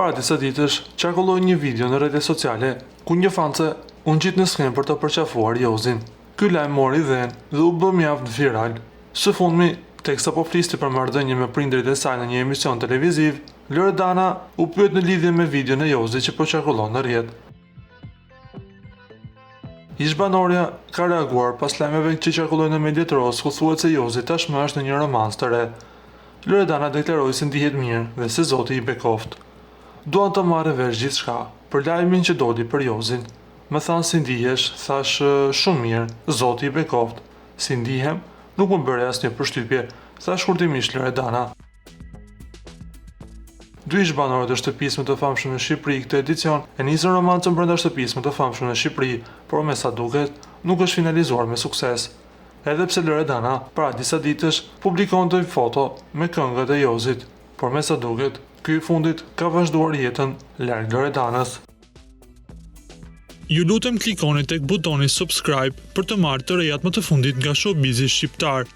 Para disa ditësh, qarkulloi një video në rrjetet sociale ku një fance u ngjit në skenë për të përqafuar Jozin. Ky lajm mori vend dhe u bë mjaft viral. Së fundmi, teksa po flisti për marrëdhënie me prindërit e saj në një emision televiziv, Loredana u pyet në lidhje me videon e Jozit që po qarkullon në rrjet. Ish-banorja ka reaguar pas lajmeve që qarkullojnë në mediat ros ku thuhet se Jozi tashmë është në një romanc të re. Loredana deklaroi se ndihet mirë dhe se Zoti i bekoft. Duan të marrë vesh gjithçka për lajmin që doli për Jozin. Më thanë si ndihesh, thash shumë mirë, Zoti i bekoft. Si ndihem, nuk më bëre asnjë përshtypje, thash shkurtimisht Loredana. Dy ish-banorët e shtëpisë më të famshme në Shqipëri këtë edicion e nisën romancën brenda shtëpisë më të famshme në Shqipëri, por me sa duket, nuk është finalizuar me sukses. Edhe pse Loredana para disa ditësh publikonte foto me këngët e Jozit, por me sa duket, ky i fundit ka vazhduar jetën larg Loredanës. Ju lutem klikoni tek butoni subscribe për të marrë të rejat më të fundit nga showbizi shqiptar.